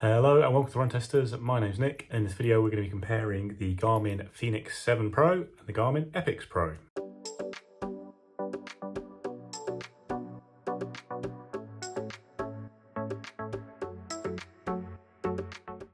Hello and welcome to Run Testers. My name's Nick. In this video we're going to be comparing the Garmin Fenix 7 Pro and the Garmin Epix Pro.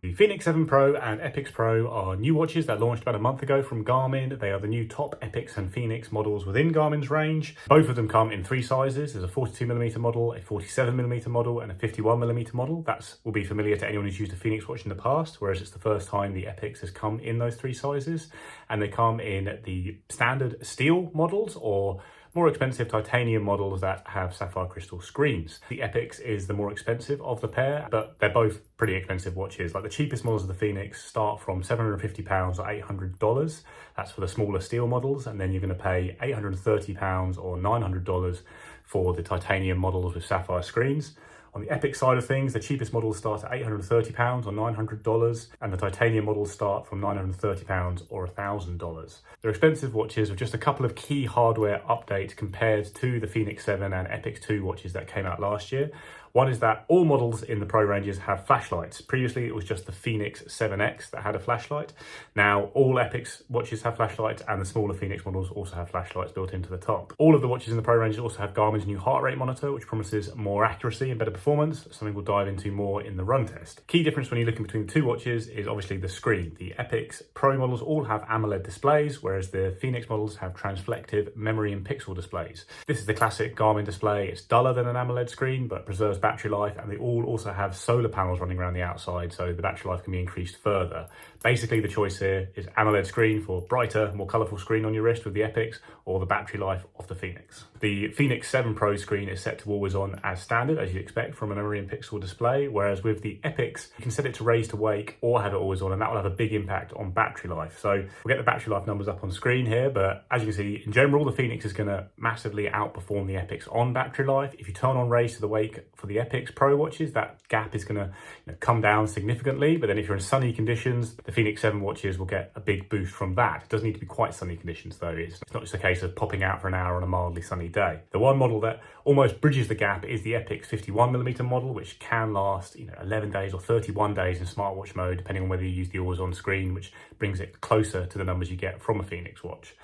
The Fenix 7 Pro and Epix Pro are new watches that launched about a month ago from Garmin. They are the new top Epix and Fenix models within Garmin's range. Both of them come in three sizes. There's a 42mm model, a 47mm model and a 51mm model. That will be familiar to anyone who's used a Fenix watch in the past, whereas it's the first time the Epix has come in those three sizes. And they come in the standard steel models or more expensive titanium models that have sapphire crystal screens. The Epix is the more expensive of the pair, but they're both pretty expensive watches. Like the cheapest models of the Fenix start from £750 or $800. That's for the smaller steel models. And then you're going to pay £830 or $900 for the titanium models with sapphire screens. On the Epix side of things, the cheapest models start at £830 or $900, and the titanium models start from £930 or $1,000. They're expensive watches with just a couple of key hardware updates compared to the Fenix 7 and Epix 2 watches that came out last year. One is that all models in the Pro ranges have flashlights. Previously, it was just the Fenix 7X that had a flashlight. Now, all Epix watches have flashlights, and the smaller Fenix models also have flashlights built into the top. All of the watches in the Pro ranges also have Garmin's new heart rate monitor, which promises more accuracy and better performance, something we'll dive into more in the run test. Key difference when you're looking between the two watches is obviously the screen. The Epix Pro models all have AMOLED displays, whereas the Fenix models have transflective memory and pixel displays. This is the classic Garmin display. It's duller than an AMOLED screen, but preserves battery life, and they all also have solar panels running around the outside, so the battery life can be increased further. Basically, the choice here is AMOLED screen for brighter, more colourful screen on your wrist with the Epix, or the battery life of the Fenix. The Fenix 7 Pro screen is set to always on as standard, as you'd expect from a memory and pixel display, whereas with the Epix, you can set it to raise to wake or have it always on, and that will have a big impact on battery life. So we'll get the battery life numbers up on screen here, but as you can see, in general, the Fenix is going to massively outperform the Epix on battery life. If you turn on raise to the wake for the Epix Pro watches, that gap is going to come down significantly, but then if you're in sunny conditions, the Fenix 7 watches will get a big boost from that. It doesn't need to be quite sunny conditions though. It's not just a case of popping out for an hour on a mildly sunny day. The one model that almost bridges the gap is the Epix 51mm model, which can last 11 days or 31 days in smartwatch mode, depending on whether you use the always on screen, which brings it closer to the numbers you get from a Fenix watch.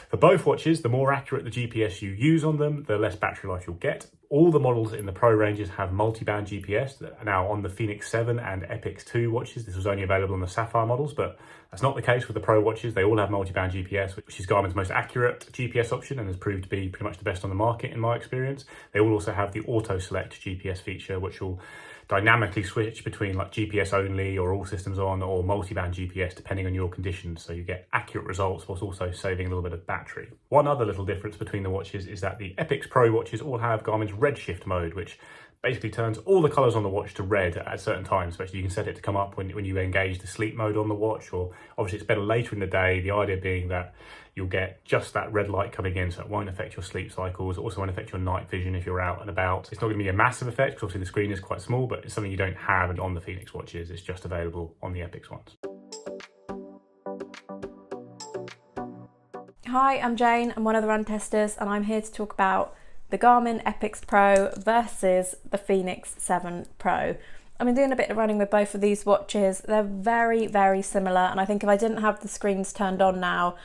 For both watches, the more accurate the GPS you use on them, the less battery life you'll get. All the models in the Pro ranges have multi-band GPS. Now on the Fenix 7 and Epix 2 watches, this was only available on the Sapphire models, but that's not the case with the Pro watches. They all have multi-band GPS, which is Garmin's most accurate GPS option and has proved to be pretty much the best on the market in my experience. They all also have the auto select GPS feature, which will dynamically switch between like GPS only or all systems on or multi-band GPS depending on your conditions, so you get accurate results whilst also saving a little bit of battery. One other little difference between the watches is that the Epix Pro watches all have Garmin's redshift mode, which basically turns all the colours on the watch to red at certain times. Especially you can set it to come up when you engage the sleep mode on the watch, or obviously it's better later in the day, the idea being that you'll get just that red light coming in, so it won't affect your sleep cycles. It also won't affect your night vision if you're out and about. It's not going to be a massive effect because obviously the screen is quite small, but it's something you don't have on the Fenix watches. It's just available on the Epix ones. Hi, I'm Jane. I'm one of the run testers, and I'm here to talk about the Garmin Epix Pro versus the Fenix 7 Pro. I've been doing a bit of running with both of these watches. They're very, very similar, and I think if I didn't have the screens turned on now,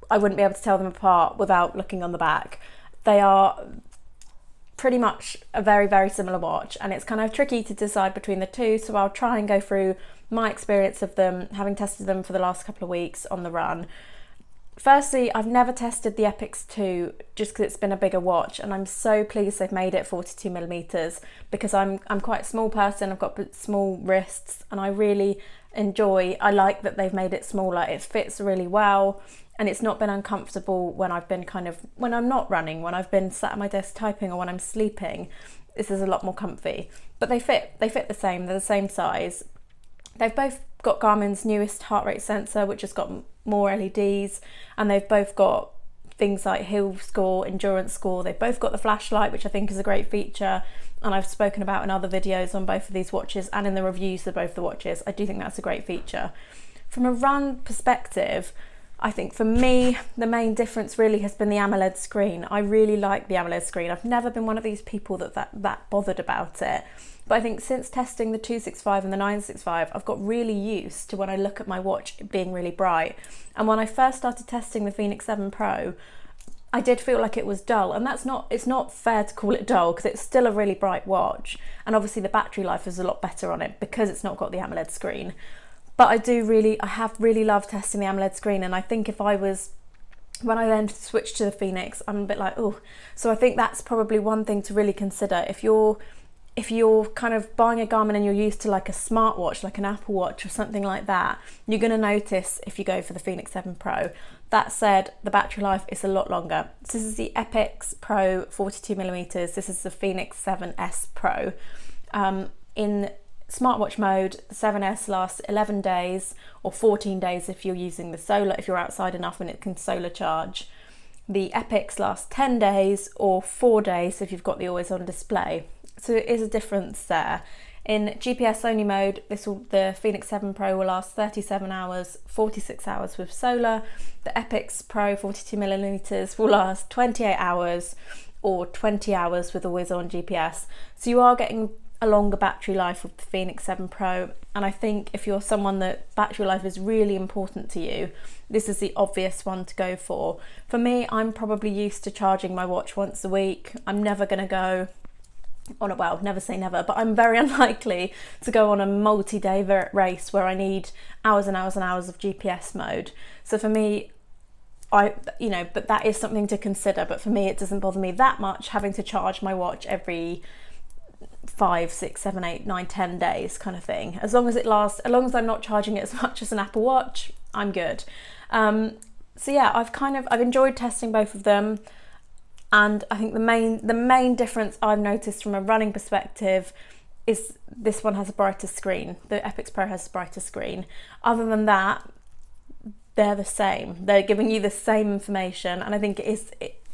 I wouldn't be able to tell them apart without looking on the back. They are pretty much a very, very similar watch, and it's kind of tricky to decide between the two, so I'll try and go through my experience of them, having tested them for the last couple of weeks on the run. Firstly, I've never tested the Epix 2 just because it's been a bigger watch, and I'm so pleased they've made it 42mm because I'm quite a small person, I've got small wrists, and I like that they've made it smaller. It fits really well, and it's not been uncomfortable when I've been when I'm not running, when I've been sat at my desk typing or when I'm sleeping. This is a lot more comfy, but they fit the same, they're the same size. They've both got Garmin's newest heart rate sensor, which has got more LEDs, and they've both got things like hill score, endurance score. They've both got the flashlight, which I think is a great feature, and I've spoken about in other videos on both of these watches and in the reviews of both the watches. I do think that's a great feature. From a run perspective, I think for me, the main difference really has been the AMOLED screen. I really like the AMOLED screen. I've never been one of these people that bothered about it. But I think since testing the 265 and the 965, I've got really used to when I look at my watch being really bright. And when I first started testing the Fenix 7 Pro, I did feel like it was dull, and it's not fair to call it dull because it's still a really bright watch. And obviously the battery life is a lot better on it because it's not got the AMOLED screen. But I have really loved testing the AMOLED screen, and I think when I then switched to the Fenix, I'm a bit like, oh. So I think that's probably one thing to really consider. If you're kind of buying a Garmin and you're used to like a smartwatch, like an Apple Watch or something like that, you're going to notice if you go for the Fenix 7 Pro. That said, the battery life is a lot longer. So this is the Epix Pro 42mm. This is the Fenix 7S Pro. In smartwatch mode, the 7S lasts 11 days or 14 days if you're using the solar, if you're outside enough and it can solar charge. The Epix lasts 10 days or 4 days if you've got the always on display. So it is a difference there. In GPS only mode, the Fenix 7 Pro will last 37 hours, 46 hours with solar. The Epix Pro 42mm will last 28 hours or 20 hours with always on GPS. So you are getting a longer battery life with the Fenix 7 Pro, and I think if you're someone that battery life is really important to you, this is the obvious one to go for. For me, I'm probably used to charging my watch once a week. I'm never going to go on never say never, but I'm very unlikely to go on a multi-day race where I need hours and hours and hours of GPS mode. So for me, but that is something to consider. But for me, it doesn't bother me that much having to charge my watch every 5, 6, 7, 8, 9, 10 days kind of thing. As long as I'm not charging it as much as an Apple Watch, I'm good. So yeah, I've enjoyed testing both of them. And I think the main difference I've noticed from a running perspective is this one has a brighter screen. The Epix Pro has a brighter screen. Other than that, they're the same. They're giving you the same information, and I think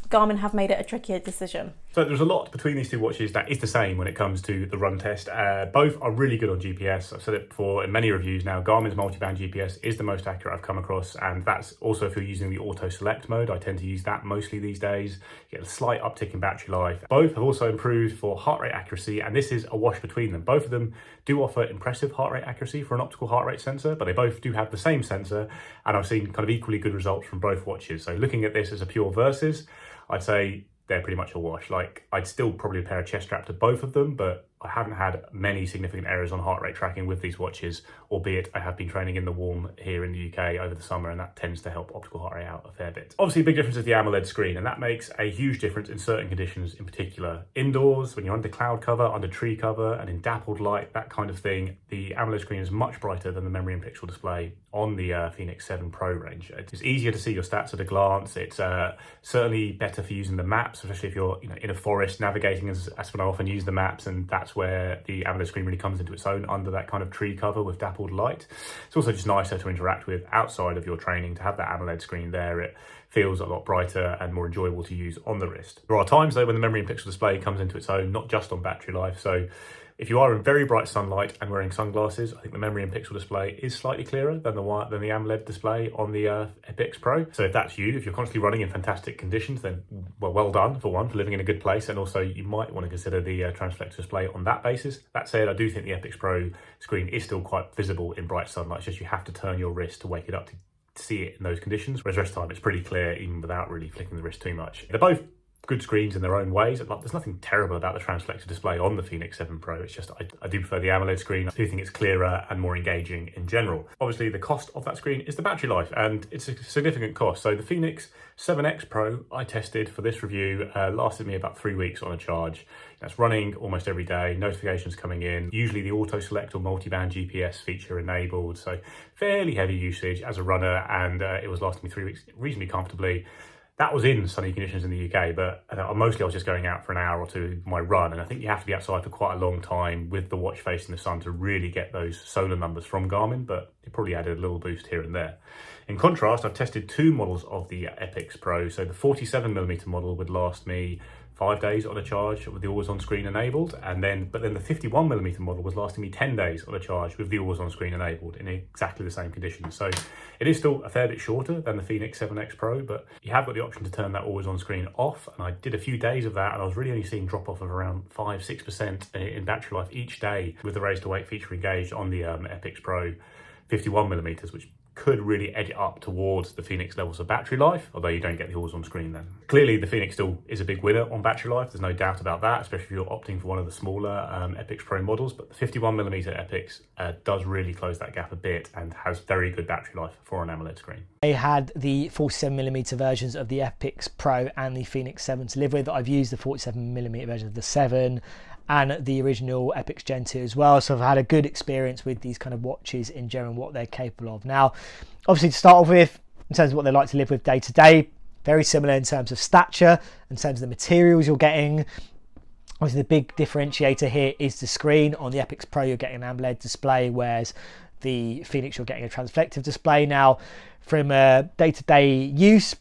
Garmin have made it a trickier decision. So there's a lot between these two watches that is the same when it comes to the run test. Both are really good on GPS. I've said it before in many reviews now, Garmin's multiband GPS is the most accurate I've come across, and that's also if you're using the auto select mode. I tend to use that mostly these days. You get a slight uptick in battery life. Both have also improved for heart rate accuracy, and this is a wash between them. Both of them do offer impressive heart rate accuracy for an optical heart rate sensor, but they both do have the same sensor, and I've seen kind of equally good results from both watches. So looking at this as a pure versus, I'd say they're pretty much a wash. Like, I'd still probably pair a chest strap to both of them, but I haven't had many significant errors on heart rate tracking with these watches, albeit I have been training in the warm here in the UK over the summer, and that tends to help optical heart rate out a fair bit. Obviously, a big difference is the AMOLED screen, and that makes a huge difference in certain conditions in particular. Indoors, when you're under cloud cover, under tree cover, and in dappled light, that kind of thing, the AMOLED screen is much brighter than the memory and pixel display on the Fenix 7 Pro range. It's easier to see your stats at a glance. It's certainly better for using the maps, especially if you're in a forest navigating, as when I often use the maps, and that's where the AMOLED screen really comes into its own under that kind of tree cover with dappled light. It's also just nicer to interact with outside of your training. To have that AMOLED screen there, it feels a lot brighter and more enjoyable to use on the wrist. There are times though when the memory and pixel display comes into its own, not just on battery life. So if you are in very bright sunlight and wearing sunglasses, I think the memory and pixel display is slightly clearer than the AMOLED display on the Epix Pro. So if that's you, if you're constantly running in fantastic conditions, then well done for living in a good place. And also you might want to consider the transflector display on that basis. That said, I do think the Epix Pro screen is still quite visible in bright sunlight. It's just you have to turn your wrist to wake it up to see it in those conditions. Whereas the rest of the time it's pretty clear even without really flicking the wrist too much. They're both good screens in their own ways. There's nothing terrible about the transflector display on the Fenix 7 Pro. It's just I do prefer the AMOLED screen. I do think it's clearer and more engaging in general. Obviously, the cost of that screen is the battery life, and it's a significant cost. So the Fenix 7X Pro I tested for this review lasted me about 3 weeks on a charge. That's running almost every day, notifications coming in, usually the auto select or multi-band GPS feature enabled. So fairly heavy usage as a runner, and it was lasting me 3 weeks reasonably comfortably. That was in sunny conditions in the UK, but mostly I was just going out for an hour or two of my run, and I think you have to be outside for quite a long time with the watch facing the sun to really get those solar numbers from Garmin, but it probably added a little boost here and there. In contrast, I've tested two models of the Epix Pro. So the 47mm model would last me 5 days on a charge with the always on screen enabled, but then the 51mm model was lasting me 10 days on a charge with the always on screen enabled in exactly the same conditions. So it is still a fair bit shorter than the Fenix 7X Pro, but you have got the option to turn that always on screen off, and I did a few days of that, and I was really only seeing drop off of around 5-6% in battery life each day with the raise to wake feature engaged on the Epix Pro 51mm, which could really edge it up towards the Fenix levels of battery life, although you don't get the always on screen then. Clearly the Fenix still is a big winner on battery life, there's no doubt about that, especially if you're opting for one of the smaller Epix Pro models, but the 51mm Epix does really close that gap a bit and has very good battery life for an AMOLED screen. They had the 47mm versions of the Epix Pro and the Fenix 7 to live with. I've used the 47mm version of the 7 and the original Epix Gen 2 as well, so I've had a good experience with these kind of watches in general and what they're capable of. Now obviously, to start off with, in terms of what they like to live with day to day, very similar in terms of stature, in terms of the materials you're getting. Obviously the big differentiator here is the screen. On the Epix Pro you're getting an AMOLED display, whereas the Fenix you're getting a transflective display. Now from a day-to-day use,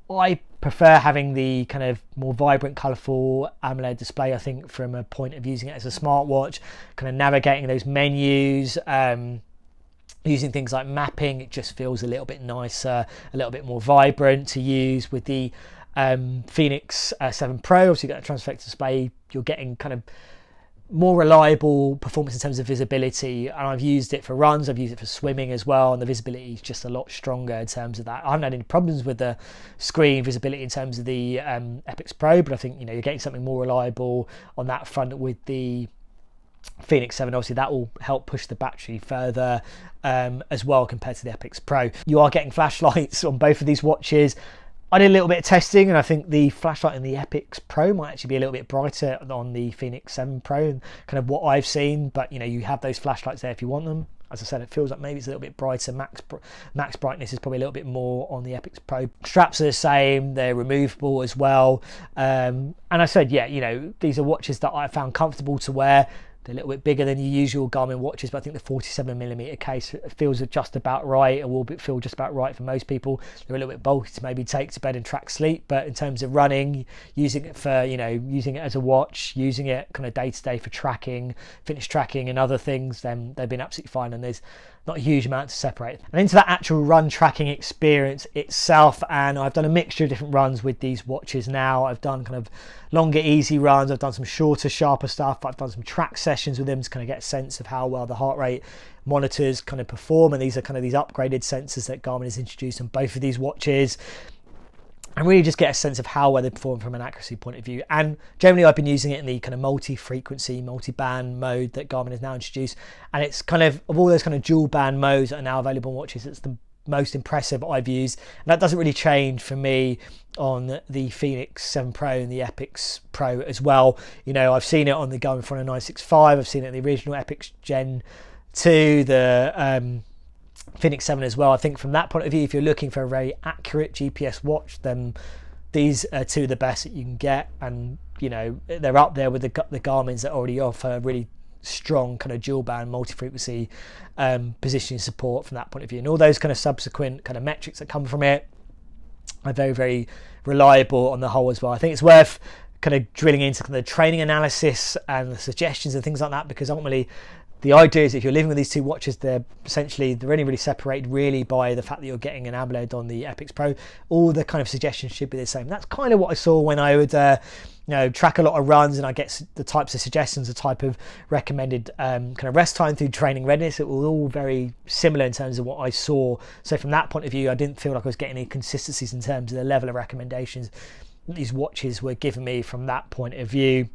I prefer having the kind of more vibrant, colourful AMOLED display. I think from a point of using it as a smartwatch, kind of navigating those menus, using things like mapping, it just feels a little bit nicer, a little bit more vibrant to use. With the Fenix 7 Pro, obviously you've got a transflective display, you're getting kind of more reliable performance in terms of visibility, and I've used it for runs, I've used it for swimming as well, and the visibility is just a lot stronger in terms of that. I haven't had any problems with the screen visibility in terms of the Epix Pro, but I think, you know, you're getting something more reliable on that front with the Fenix 7. Obviously that will help push the battery further as well compared to the Epix Pro. You are getting flashlights on both of these watches. I did a little bit of testing, and I think the flashlight in the Epix Pro might actually be a little bit brighter on the Fenix 7 Pro, and kind of what I've seen. But you know, you have those flashlights there if you want them. As I said, it feels like maybe it's a little bit brighter. Max brightness is probably a little bit more on the Epix Pro. Straps are the same, they're removable as well. And I said, yeah, you know, these are watches that I found comfortable to wear. They're a little bit bigger than your usual Garmin watches, but I think the 47mm case feels just about right, and will feel just about right for most people. They're a little bit bulky to maybe take to bed and track sleep, but in terms of running, using it for, you know, using it as a watch, using it kind of day to day for tracking, fitness tracking and other things, then they've been absolutely fine, and there's not a huge amount to separate. And into that actual run tracking experience itself, and I've done a mixture of different runs with these watches now. I've done kind of longer, easy runs, I've done some shorter, sharper stuff, I've done some track sessions with them to kind of get a sense of how well the heart rate monitors kind of perform, and these are kind of these upgraded sensors that Garmin has introduced on both of these watches, and really just get a sense of how well they perform from an accuracy point of view. And generally I've been using it in the kind of multi-frequency, multi-band mode that Garmin has now introduced, and it's kind of all those kind of dual band modes that are now available on watches, it's the most impressive I've used, and that doesn't really change for me on the Fenix 7 Pro and the Epix Pro as well. You know, I've seen it on the Garmin Fenix 965, I've seen it in the original Epix Gen 2, the Fenix 7 as well. I think from that point of view, if you're looking for a very accurate GPS watch, then these are two of the best that you can get, and you know, they're up there with the Garmins that already offer really strong kind of dual band multi-frequency positioning support from that point of view, and all those kind of subsequent kind of metrics that come from it are very, very reliable on the whole as well. I think it's worth kind of drilling into kind of the training analysis and the suggestions and things like that, because ultimately the idea is if you're living with these two watches, they're only really separated really by the fact that you're getting an AMOLED on the Epix Pro. All the kind of suggestions should be the same. That's kind of what I saw when I would you know, track a lot of runs, and I get the types of suggestions, the type of recommended kind of rest time through training readiness. It was all very similar in terms of what I saw. So from that point of view, I didn't feel like I was getting any consistencies in terms of the level of recommendations that these watches were giving me from that point of view.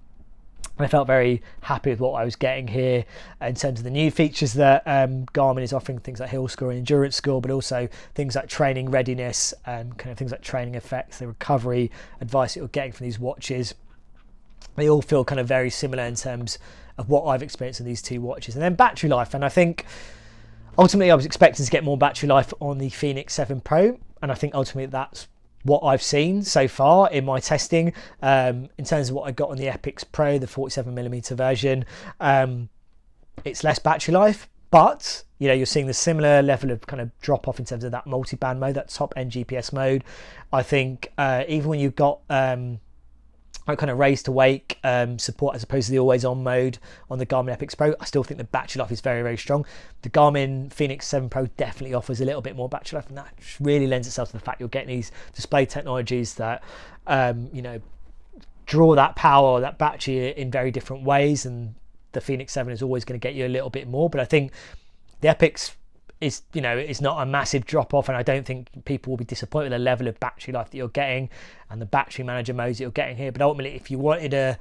And I felt very happy with what I was getting here in terms of the new features that Garmin is offering, things like hill score and endurance score, but also things like training readiness and kind of things like training effects, the recovery advice that you're getting from these watches. They all feel kind of very similar in terms of what I've experienced in these two watches. And then battery life, and I think ultimately I was expecting to get more battery life on the Fenix 7 Pro, and I think ultimately that's what I've seen so far in my testing. In terms of what I got on the Epix Pro, the 47mm version, it's less battery life, but you know, you're seeing the similar level of kind of drop off in terms of that multi-band mode, that top end GPS mode. I think even when you've got kind of raise to wake support as opposed to the always on mode on the Garmin Epix Pro. I still think the battery life is very, very strong. The Garmin Fenix 7 Pro definitely offers a little bit more battery life, and that really lends itself to the fact you're getting these display technologies that you know, draw that power, that battery in very different ways, and the Fenix 7 is always going to get you a little bit more. But I think the Epix is, you know, it's not a massive drop off, and I don't think people will be disappointed with the level of battery life that you're getting and the battery manager modes that you're getting here. But ultimately, if you wanted a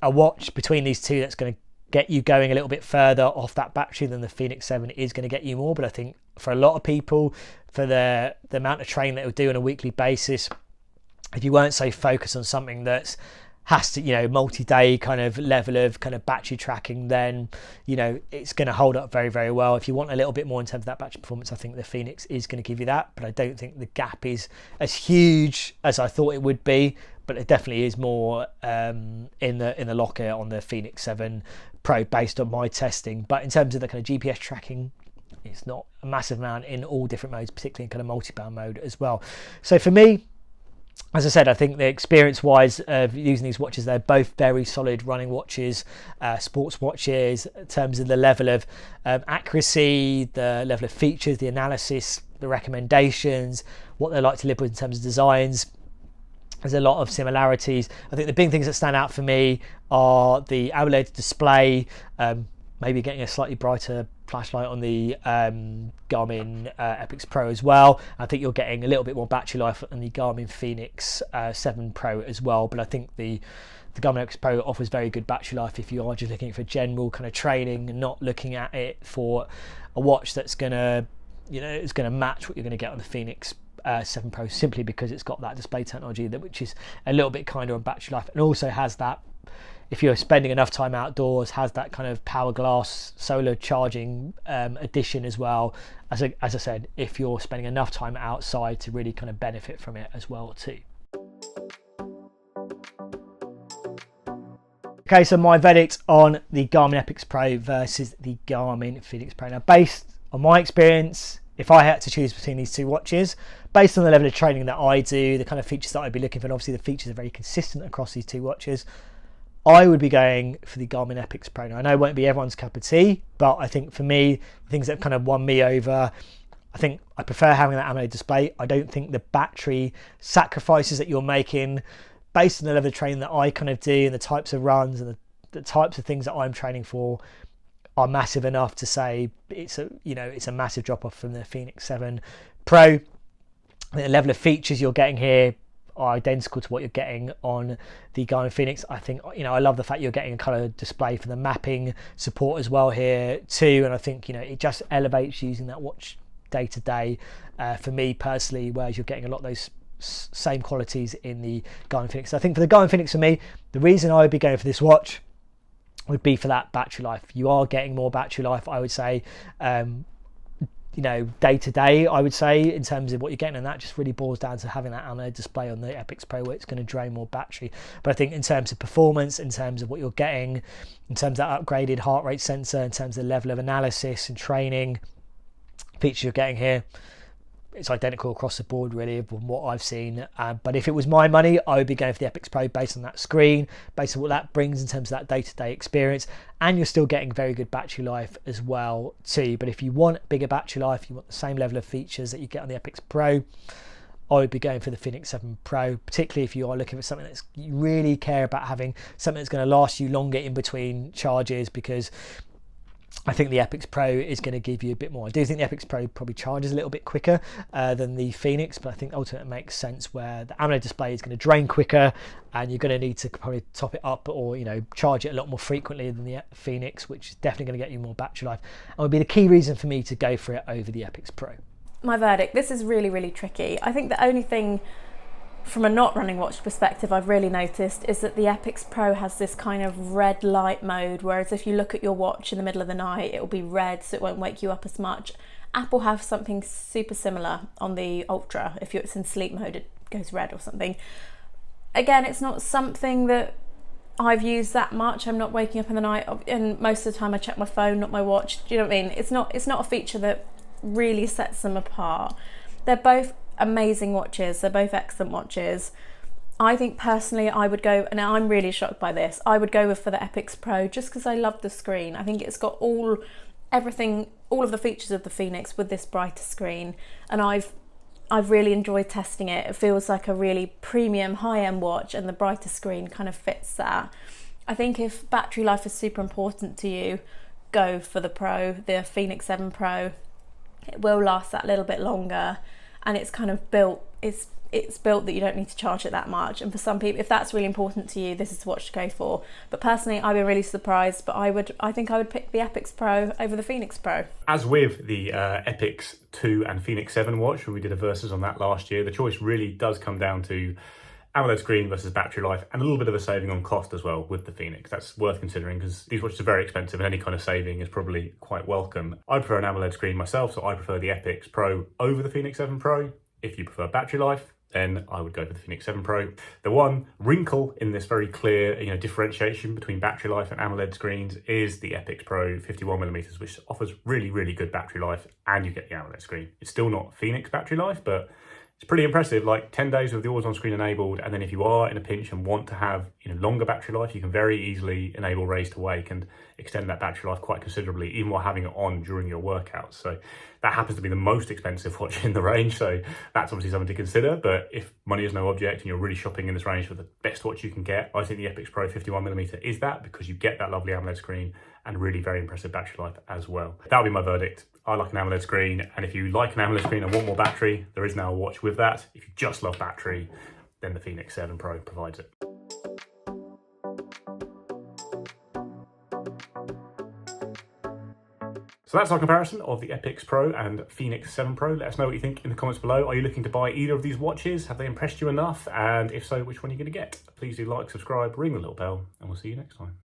watch between these two that's going to get you going a little bit further off that battery, then the Fenix 7 is going to get you more. But I think for a lot of people, for the amount of training that they'll do on a weekly basis, if you weren't so focused on something that's has to, you know, multi-day kind of level of kind of battery tracking, then, you know, it's going to hold up very, very well. If you want a little bit more in terms of that battery performance, I think the Fenix is going to give you that, but I don't think the gap is as huge as I thought it would be. But it definitely is more in the locker on the Fenix 7 Pro based on my testing. But in terms of the kind of GPS tracking, it's not a massive amount in all different modes, particularly in kind of multi-band mode as well. So for me, as I said, I think the experience-wise of using these watches, they're both very solid running watches, sports watches, in terms of the level of accuracy, the level of features, the analysis, the recommendations, what they like to live with in terms of designs. There's a lot of similarities. I think the big things that stand out for me are the AMOLED display, maybe getting a slightly brighter flashlight on the Garmin Epix Pro as well. I think you're getting a little bit more battery life on the Garmin Fenix 7 Pro as well. But I think the Garmin Epix Pro offers very good battery life if you are just looking for general kind of training and not looking at it for a watch that's gonna, you know, it's gonna match what you're gonna get on the Fenix 7 Pro, simply because it's got that display technology which is a little bit kinder on battery life, and also has that, if you're spending enough time outdoors, has that kind of power glass solar charging addition as well. As I said, if you're spending enough time outside to really kind of benefit from it as well too. Okay, so my verdict on the Garmin Epix Pro versus the Garmin Fenix Pro. Now, based on my experience, if I had to choose between these two watches, based on the level of training that I do, the kind of features that I'd be looking for, and obviously the features are very consistent across these two watches, I would be going for the Garmin Epix Pro. Now, I know it won't be everyone's cup of tea, but I think for me, the things that have kind of won me over, I think I prefer having that AMOLED display. I don't think the battery sacrifices that you're making, based on the level of training that I kind of do and the types of runs and the types of things that I'm training for, are massive enough to say it's a massive drop off from the Fenix 7 Pro. The level of features you're getting here are identical to what you're getting on the Garmin Fenix. I think, you know, I love the fact you're getting a colour display for the mapping support as well here too, and I think, you know, it just elevates using that watch day to day for me personally, whereas you're getting a lot of those same qualities in the Garmin Fenix. So I think for the Garmin Fenix, for me, the reason I would be going for this watch would be for that battery life. You are getting more battery life, I would say, you know, day to day, I would say, in terms of what you're getting, and that just really boils down to having that AMOLED display on the Epix Pro, where it's going to drain more battery. But I think in terms of performance, in terms of what you're getting, in terms of that upgraded heart rate sensor, in terms of the level of analysis and training features you're getting here, it's identical across the board really from what I've seen. But if it was my money, I would be going for the Epix Pro based on that screen, based on what that brings in terms of that day-to-day experience, and you're still getting very good battery life as well too. But if you want bigger battery life, you want the same level of features that you get on the Epix Pro, I would be going for the Fenix 7 Pro, particularly if you are looking for something that's, you really care about having something that's going to last you longer in between charges, because I think the Epix Pro is going to give you a bit more. I do think the Epix Pro probably charges a little bit quicker than the Fenix, but I think ultimately it makes sense where the AMOLED display is going to drain quicker, and you're going to need to probably top it up or, you know, charge it a lot more frequently than the Fenix, which is definitely going to get you more battery life, and would be the key reason for me to go for it over the Epix Pro. My verdict, this is really, really tricky. I think the only thing from a not running watch perspective I've really noticed is that the Epix Pro has this kind of red light mode, whereas if you look at your watch in the middle of the night, it will be red, so it won't wake you up as much. Apple have something super similar on the Ultra. If it's in sleep mode, it goes red or something. Again, it's not something that I've used that much. I'm not waking up in the night, and most of the time I check my phone, not my watch. Do you know what I mean? It's not a feature that really sets them apart. They're both amazing watches, they're both excellent watches. I think personally I would go, and I'm really shocked by this, I would go for the Epix Pro just because I love the screen. I think it's got all of the features of the Fenix with this brighter screen, and I've really enjoyed testing it. It feels like a really premium high-end watch, and the brighter screen kind of fits that. I think if battery life is super important to you, go for the Pro, the Fenix 7 Pro. It will last that little bit longer, and it's kind of built, it's built that you don't need to charge it that much. And for some people, if that's really important to you, this is the watch to go for. But personally, I've been really surprised, but I think I would pick the Epix Pro over the Fenix Pro. As with the Epix 2 and Fenix 7 watch, when we did a versus on that last year, the choice really does come down to AMOLED screen versus battery life, and a little bit of a saving on cost as well with the Fenix. That's worth considering because these watches are very expensive, and any kind of saving is probably quite welcome. I prefer an AMOLED screen myself, so I prefer the Epix Pro over the Fenix 7 Pro. If you prefer battery life, then I would go for the Fenix 7 Pro. The one wrinkle in this very clear, differentiation between battery life and AMOLED screens is the Epix Pro 51mm, which offers really, really good battery life, and you get the AMOLED screen. It's still not Fenix battery life, but it's pretty impressive, like 10 days with the always on screen enabled, and then if you are in a pinch and want to have longer battery life, you can very easily enable raise to wake and extend that battery life quite considerably, even while having it on during your workouts. So that happens to be the most expensive watch in the range, so that's obviously something to consider. But if money is no object and you're really shopping in this range for the best watch you can get, I think the Epix Pro 51mm is that, because you get that lovely AMOLED screen and really very impressive battery life as well. That would be my verdict. I like an AMOLED screen, and if you like an AMOLED screen and want more battery, there is now a watch with that. If you just love battery, then the Fenix 7 Pro provides it. So that's our comparison of the Epix Pro and Fenix 7 Pro. Let us know what you think in the comments below. Are you looking to buy either of these watches? Have they impressed you enough? And if so, which one are you going to get? Please do like, subscribe, ring the little bell, and we'll see you next time.